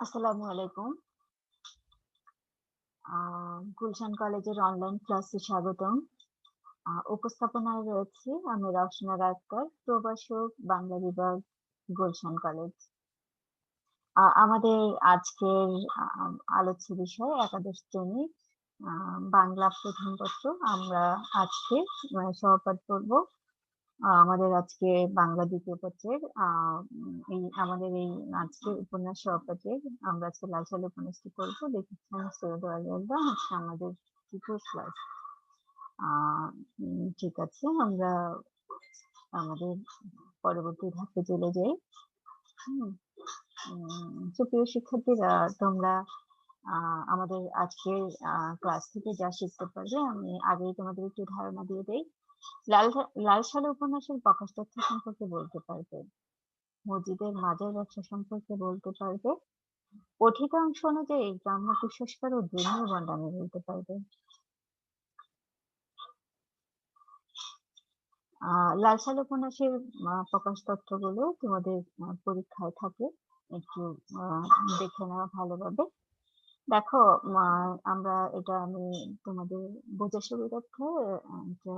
আসসালামু আলাইকুম। গুলশান কলেজের অনলাইন ক্লাসে স্বাগতম। উপস্থাপনায় রয়েছি আমি রওশনা আক্তার, প্রভাষক, বাংলা বিভাগ, গুলশান কলেজ। আমাদের আজকের আ আলোচ্য বিষয় একাদশ শ্রেণীর আ বাংলা প্রথম পত্র। আমরা আজকে সহপাঠ করব। আমাদের আজকে বাংলা ২য় পত্রের এই আজকের উপন্যাস সহপাঠের আমরা আজকে লাল সালে উপন্যাসটি পড়ব। লিখেছেন সৈয়দ ওয়ালিউল্লাহ, হচ্ছে আমাদের ৩য় ক্লাস। আ ঠিক আছে, আমরা আমাদের পরবর্তী ধাপে চলে যাই। হুম? সুপ্রিয় শিক্ষার্থীরা, তোমরা আ আমাদের আজকের ক্লাস থেকে যা শিখতে পারবে আমি আগেই তোমাদের একটু ধারণা দিয়ে দেই। লাল সালে উপন্যাসের প্রকাশ তথ্য সম্পর্কে বলতে পারবে। মসজিদের মাজার ব্যবসা সম্পর্কে বলতে পারবে। পঠিত অংশ অনুযায়ী গ্রাম্য কুসংস্কার ও ধর্মীয় ভণ্ডামি বলতে পারবে। লাল সাল উপন্যাসের প্রকাশ তথ্যগুলো তোমাদের পরীক্ষায় থাকে। একটু আ দেখে নেওয়া ভালোভাবে। দেখো, আমরা এটা আমি তোমাদের বোঝার সুবিধার্থে এটা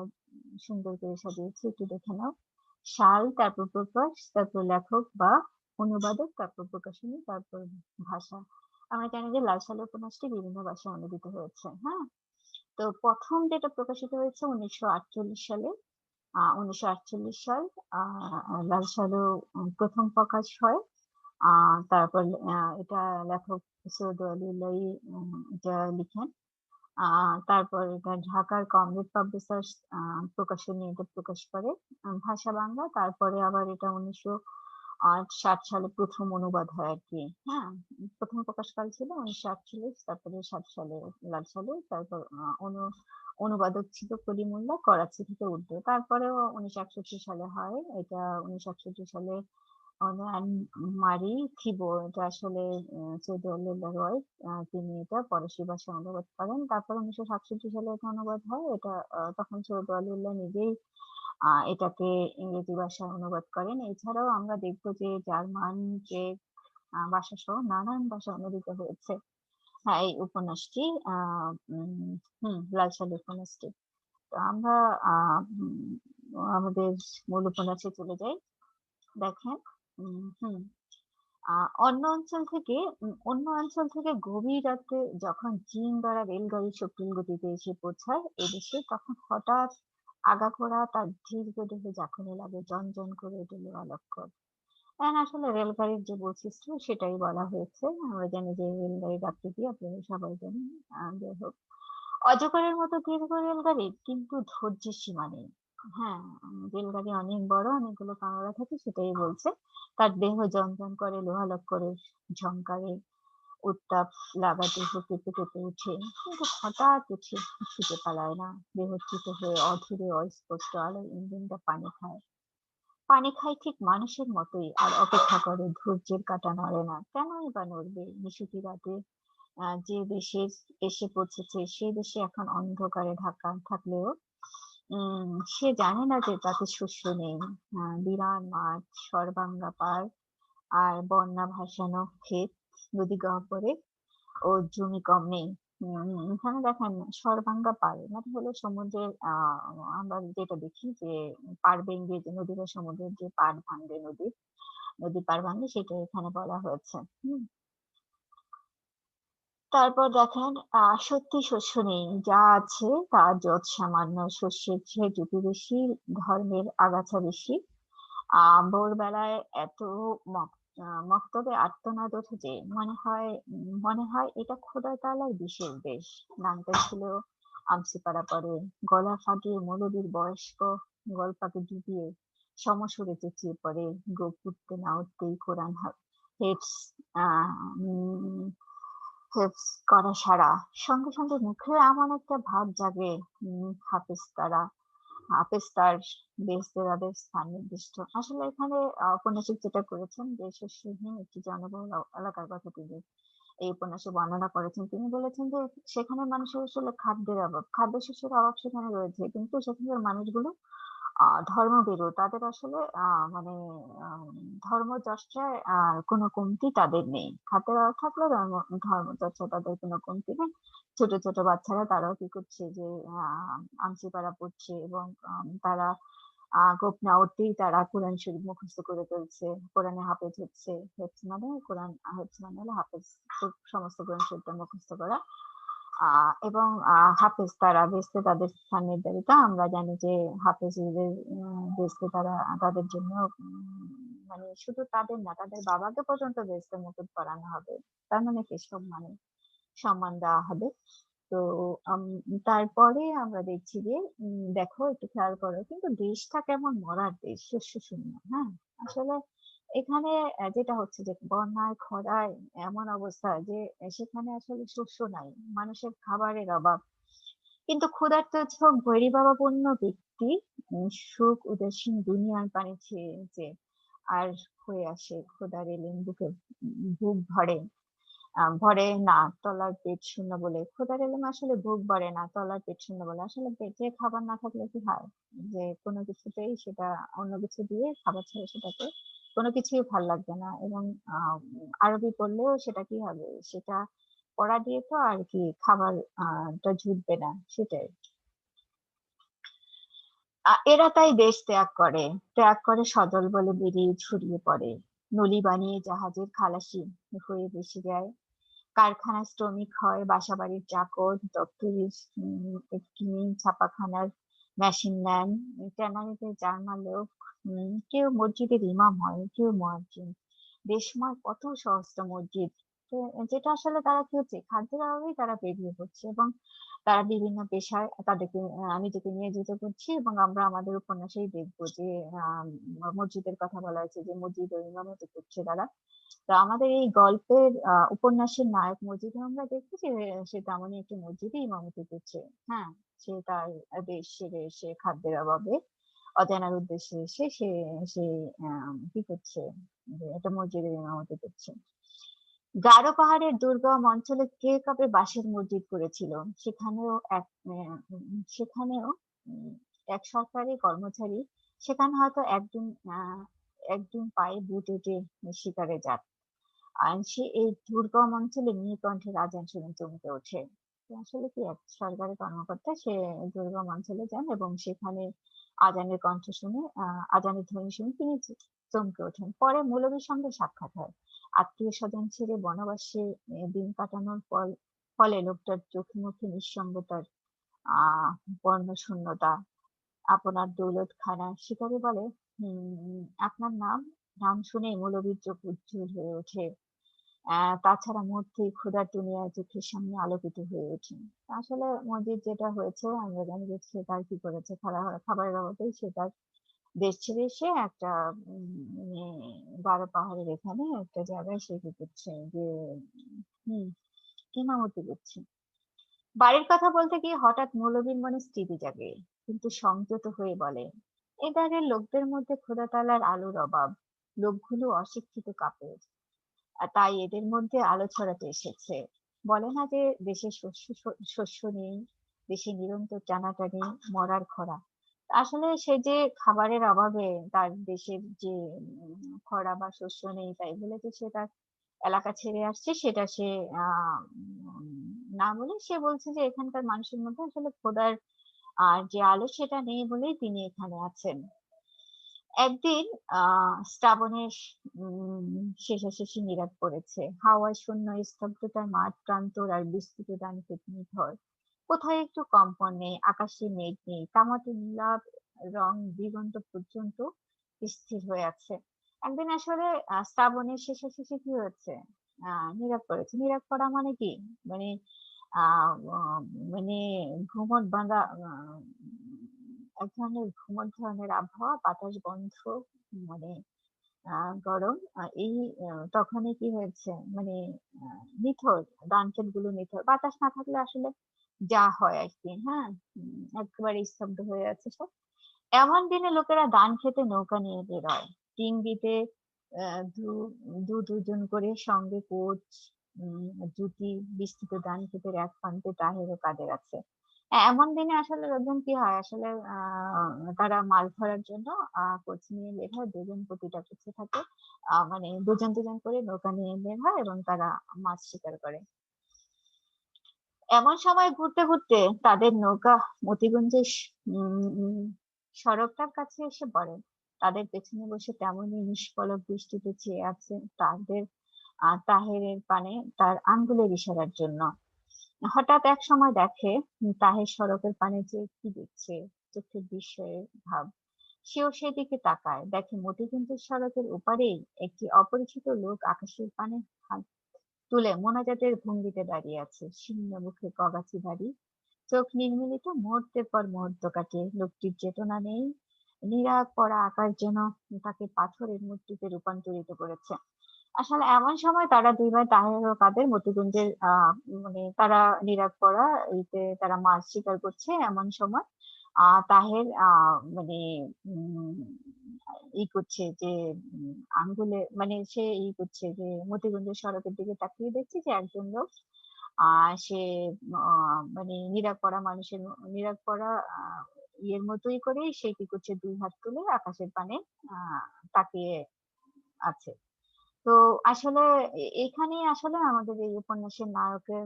সুন্দর করে সাজিয়েছি। একটু দেখে নাও। সাল, তারপর প্রকাশ, তারপর লেখক বা অনুবাদক, তারপর প্রকাশনী, তারপর ভাষা। আমরা জানি যে লাল সাল উপন্যাসটি বিভিন্ন ভাষায় অনুদিত হয়েছে। হ্যাঁ? তো ১ম যেটা প্রকাশিত হয়েছে ১৯৪৮ সালে। ১৯৪৮ সাল আ লাল সালু ১ম প্রকাশ হয়। আ তারপর এটা লেখক সৈয়দ ওয়ালিউল্লাহই এটা লিখেন। আ তারপর এটা ঢাকার কমরেড পাবলিশার্স প্রকাশনী এটা প্রকাশ করে। ভাষা বাংলা। তারপরে আবার এটা ১৯৬০ সালে ১ম অনুবাদ হয় আরকি। হ্যাঁ? ১ম প্রকাশকাল ছিল ১৯৪৮, তারপরে ৭০ সালে লাল সালু, তারপর অনুবাদক ছিল কলিমুল্লাহ, করাচি থেকে উর্দু। তারপরেও ১৯৬১ সালে হয়। এটা ১৯৬১ সালে অনলাইন মারি থিবো, এটা আসলে সৈয়দ ওয়ালিউল্লাহ রয়, তিনি এটা ফরাসি ভাষায় অনুবাদ করেন। তারপর ১৯৬৭ সালে এটা অনুবাদ হয়। এটা তখন সৈয়দ ওয়ালিউল্লাহ নিজেই এটাকে ইংরেজি ভাষায় অনুবাদ করেন। এছাড়াও আমরা দেখব যে জার্মান, চেক ভাষাসহ নানান ভাষায় অনুদিত হয়েছে। হ্যাঁ, এই উপন্যাসটি আ উম লাল সালু উপন্যাসটি। তো আমরা আ উম আমাদের মূল উপন্যাসে চলে যাই। দেখেন, উম হুম আ অন্য অঞ্চল থেকে গভীর রাতে যখন চীন দ্বারা রেলগাড়ি সক্রিয় গতিতে এসে পৌঁছায় এদেশে, তখন হঠাৎ আগাগোড়া তার ধীর গতিতে যখনই লাগে জন করে ওঠে লোহালক্কর। আসলে রেলগাড়ির যে বৈশিষ্ট্য সেটাই বলা হয়েছে। আমরা জানি যে রেলগাড়ির আকৃতি আপনারা সবাই জানেন। যাই হোক। অজগরের মতো দীর্ঘ রেলগাড়ির কিন্তু ধৈর্যের সীমা নেই। হ্যাঁ, রেলগাড়ি অনেক বড়, অনেকগুলো কামরা থাকে সেটাই বলছে। তার দেহ জন করে লোহালক্করের ঝংকারে, উত্তাপ লাগাতে কেঁপে উঠে। কিন্তু হঠাৎ উঠে ছুটে পালায় না। দেহচ্যুত হয়ে অধীরে অস্পষ্ট আলোয় ইঞ্জিনটা পানি খায় ঠিক মানুষের মতোই, আর অপেক্ষা করে, ধৈর্যের কাঁটা নড়ে না। কেনই বা নড়বে? নিশুতি রাতে যে দেশে এসে পৌঁছেছে সে দেশে এখন অন্ধকারে ঢাকা থাকলেও সে জানে না যে তাতে শস্য নেই। বিরান মাঠ, সরভাঙ্গা পাড়, আর বন্যা ভাসানো ক্ষেত, নদী গহ্বরে ও জমি কম নেই। এখানে দেখেন সরভাঙ্গা পাড় মানে হলো সমুদ্রের আমরা যেটা দেখি যে পাড় ভেঙে যে নদী বা সমুদ্রের যে পাড় ভাঙবে, নদী পাড় ভাঙবে, সেটা এখানে বলা হয়েছে। তারপর দেখেন, সত্যি শস্য নেই। যা আছে তা যৎ সামান্য। শস্যের চেয়ে জুতি বেশি, ধর্মের আগাছা বেশি। ভোরবেলায় এত মক মক্তবে আর্তনাদ ওঠে যে মনে হয় এটা খোদা তাআলার বিশেষ দেশ। নামটা ছিল আমসিপাড়া পড়ে। গলা ফাটিয়ে মৌলবীর বয়স্ক গলপাকে ডুবিয়ে সমস্বরে চেঁচিয়ে পড়ে। গোঁফ উঠতে না উঠতেই কোরআন হেফজ আ উম হেফজ করা সারা। সঙ্গে মুখে এমন একটা ভাব জাগে, হাফেজ তার বেহেশতে স্থান নির্দিষ্ট। আসলে এখানে উপন্যাসিক যেটা করেছেন যে শস্যহীন একটি জনবহুল এলাকার কথা তিনি এই উপন্যাসে বর্ণনা করেছেন। তিনি বলেছেন যে সেখানে মানুষের আসলে খাদ্যের অভাব, খাদ্যশস্যের অভাব সেখানে রয়েছে। কিন্তু সেখানকার মানুষগুলো ধর্মভীরু তাদের আসলে মানে আম ধর্মচর্চায় কোনো কমতি তাদের নেই। খাদ্যের অভাব থাকলেও ধর্মচর্চায় তাদের কোনো কমতি নেই। ছোট, ছোট বাচ্চারা তারাও কি করছে যে আ আঞ্চিপাড়া পড়ছে এবং তারা গোপনা উঠতেই তারা কোরআন শরীফ মুখস্থ করে ফেলছে। কোরআনে হাফেজ হচ্ছে। হেফজ মানে কোরআন হেফজ মানে হলো হাফেজ সমস্ত কোরআন শরীফটা মুখস্থ করা। আ এবং হাফেজ তারা বেহেশতে তাদের স্থান নির্ধারিত। আমরা জানি যে হাফেজদের বেহেশতে তারা তাদের জন্য মানে শুধু তাদের না, তাদের বাবাকে পর্যন্ত বেহেশতে মুকুট পরানো হবে। তার মানে কি সম্মান দেওয়া হবে। তো আম তারপরে আমরা দেখছি যে দেখো একটু খেয়াল করো কিন্তু দেশটা কেমন মরার দেশ, শস্য শূন্য, হ্যাঁ? আসলে এখানে যেটা হচ্ছে যে বন্যায়, খরায় এমন অবস্থা যে সেখানে আসলে শস্য নাই। মানুষের খাবারের অভাব। কিন্তু ক্ষুধার্ত চোখ ভৈরবাভাপন্ন ব্যক্তি সুখ উদাসীন দুনিয়ার পানি চেয়ে আর হয়ে আসে ক্ষুধার এলেন বুকে বুক ভরে ভরে না তলার পেট শূন্য বলে ক্ষুধার এলেম আসলে ভুক ভরে না তলার পেট শূন্য বলে আসলে পেটে খাবার না থাকলে কি হয় যে কোনো কিছুতেই সেটা অন্য কিছু দিয়ে খাবার ছাড়া সেটাকে কোনো কিছুই ভাল লাগবে না এবং আরবি পড়লেও সেটা কি হবে সেটা পড়া দিয়ে তো আর কি খাবার টা জুটবে না সেটাই এরা তাই দেশ ত্যাগ করে সদল বলে বেরিয়ে ছড়িয়ে পড়ে নলি বানিয়ে জাহাজের খালাসি হয়ে বেশি যায় কারখানায় শ্রমিক হয় বাসাবাড়ির চাকর দপ্তরি ছাপাখানার মেশিন ম্যান ট্যানারিতে জার্মান লোক কেউ মসজিদের ইমাম হয় কেউ মুয়াজ্জিন দেশময় কত সহস্র মসজিদ তো যেটা আসলে তারা কি হচ্ছে খাদ্যের অভাবেই তারা বেরিয়ে পড়ছে এবং তারা বিভিন্ন পেশায় তাদেরকে নিজেকে নিয়োজিত করছে এবং আমরা আমাদের উপন্যাসেই দেখবো যে মসজিদের কথা বলা হয়েছে যে মসজিদ ও ইমামতি করছে তারা তো আমাদের এই গল্পের উপন্যাসের নায়ক মজিদে আমরা দেখি যে সে তেমনই একটি মসজিদে ইমামতি করছে হ্যাঁ সে তার দেশ ছেড়ে এসে খাদ্যের অভাবে অজানার উদ্দেশ্যে এসে সে সে কি করছে যে একটা মসজিদের ইমামতি করছে গারো পাহাড়ের দুর্গম অঞ্চলে কে কবে বাঁশের মসজিদ করেছিল সেখানেও এক সেখানেও উম, এক সরকারি কর্মচারী সেখানে হয়তো একদিন পায়ে বুট উঠে শিকারে যান আর সে এই দুর্গম অঞ্চলে নীলকণ্ঠের আজান শুনে চমকে ওঠে তো আসলে কি এক সরকারি কর্মকর্তা সে দুর্গম অঞ্চলে যান এবং সেখানে আজানের কণ্ঠ শুনে আজানের ধ্বনি শুনে তিনি চমকে ওঠেন পরে মৌলবীর সঙ্গে সাক্ষাৎ হয় আত্মীয় স্বজন ছেড়ে বনবাসে দিন কাটানোর ফলে লোকটার চোখে মুখে নিঃসঙ্গতার আহ বর্ণ শূন্যতা আপনার দৌলতখানা শিকারী বলে আপনার নাম শুনে মৌলবীর চোখ উজ্জ্বল হয়ে ওঠে তাছাড়া মূর্তি ক্ষুধার দুনিয়ায় চোখের সামনে আলোকিত হয়ে ওঠে আসলে মসজিদ যেটা হয়েছে আমরা জানি যে সে তার কি করেছে খাবারের অভাবেই সে তার দেশ ছেড়ে এসে একটা মানে গারো পাহাড়ের এখানে একটা জায়গায় সে কি করছে যে হম ইমামতি করছে বাড়ির কথা বলতে গিয়ে হঠাৎ মৌলবীর মনে স্মৃতি জাগে কিন্তু সংযত হয়ে বলে এবারে লোকদের মধ্যে খোদা তাআলার আলোর অভাব লোকগুলো অশিক্ষিত কাপের তাই এদের মধ্যে আলো ছড়াতে এসেছে বলে না যে দেশে শস্য নেই দেশে নিরন্তর টানাটানি মরার খরা আসলে সে যে খাবারের অভাবে তার দেশের যে খরা বা শস্য নেই তাই বলে যে সে তার এলাকা ছেড়ে আসছে সেটা সে না বলে সে বলছে যে এখানকার মানুষের মধ্যে আসলে খোদার যে আলো সেটা নেই বলেই তিনি এখানে আছেন একদিন শ্রাবণের শেষাশেষি নিরাট পড়েছে হাওয়ায় শূন্য স্তব্ধতার মাঠ প্রান্তর আর বিস্তৃত দানক্ষেত নিথর কোথায় একটু কম্পন নেই আকাশে মেঘ নেই তামাটে নীলাভ রং দিগন্ত পর্যন্ত স্থির হয়ে আছে একদিন আসলে শ্রাবণের শেষাশেষি কি হচ্ছে নিরাট পড়েছে নিরাট পড়া মানে কি মানে মানে ঘুমট বাঁধা এক ধরনের আবহাওয়া বাতাস বন্ধ মানে গরম এই তখনই কি হয়েছে মানে নিথর ধান গুলো নিথর বাতাস না থাকলে আসলে যা হয় আর কি হ্যাঁ একেবারে স্তব্ধ হয়ে আছে সব এমন দিনে লোকেরা ধান খেতে নৌকা নিয়ে বেরোয় ডিঙ্গিতে দুজন করে সঙ্গে কোচ জুতি বিস্তৃত ধান ক্ষেতের এক প্রান্তে তাহের ও কাদের আছে এমন দিনে আসলে লোকজন কি হয় আসলে তারা মাছ ধরার জন্য কোচ নিয়ে বের হয়। ২ জন প্রতিটা কোচে থাকে। মানে ২ জন করে নৌকা নিয়ে বের হয় এবং তারা মাছ শিকার করে। এমন সময় ঘুরতে তাদের নৌকা মতিগঞ্জের উম উম সড়কটার কাছে এসে পড়ে। তাদের পেছনে বসে তেমনই নিষ্পলক দৃষ্টিতে চেয়ে আছে তাদের তাহেরের পানে তার আঙ্গুলের ইশারার জন্য। হঠাৎ এক সময় দেখে তাহের সড়কের পানে চেয়ে কি দেখছে, চোখে বিস্ময়ের ভাব। সেও সেদিকে তাকায়, দেখে মতিগঞ্জের সড়কের ওপারেই একটি অপরিচিত লোক আকাশের পানে হাত তুলে মোনাজাতের ভঙ্গিতে দাঁড়িয়ে আছে। শীর্ণ মুখে কগাছি দাড়ি, চোখ নির্মিলিত, মুহূর্তের পর মুহূর্ত কাটে। লোকটির চেতনা নেই, নীরব পড়া আকাশ যেন তাকে পাথরের মূর্তিতে রূপান্তরিত করেছে। আসলে এমন সময় তারা ২ ভাই তাহের ও কাদের মতিগঞ্জের মানে তারা নীরব পড়া ইতে তারা মাছ শিকার করছে। এমন সময় তাহের মানে উম করছে যে আঙ্গুলে মানে সে করছে যে মতিগঞ্জের সড়কের দিকে তাকিয়ে দেখছে যে একজন লোক সে মানে নীরব পড়া মানুষের নীরব পড়া ইয়ের মতোই করেই সে কি করছে ২ হাত তুলে আকাশের পানে তাকিয়ে আছে। তো আসলে এখানেই আসলে আমাদের এই উপন্যাসের নায়কের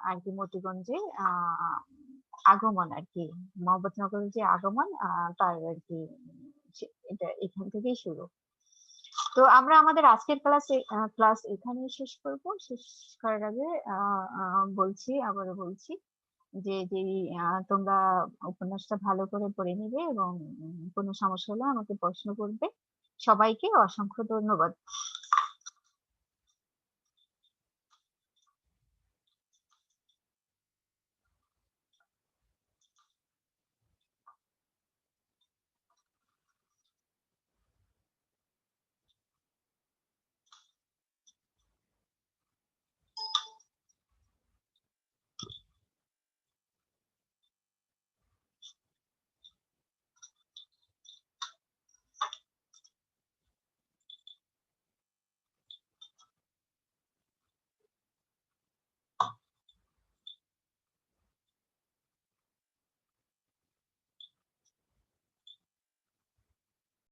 আরকি মতিগঞ্জে আগমন আরকি। মহম্মদনগরের যে আগমন তার আরকি এটা এখান থেকেই শুরু। তো আমরা আমাদের আজকের ক্লাস এখানেই শেষ করব। শেষ করার আগে আ আ আবারও বলছি যে তোমরা উপন্যাসটা ভালো করে পড়ে নিবে এবং কোনো সমস্যা হলে আমাকে প্রশ্ন করবে। সবাইকে অসংখ্য ধন্যবাদ।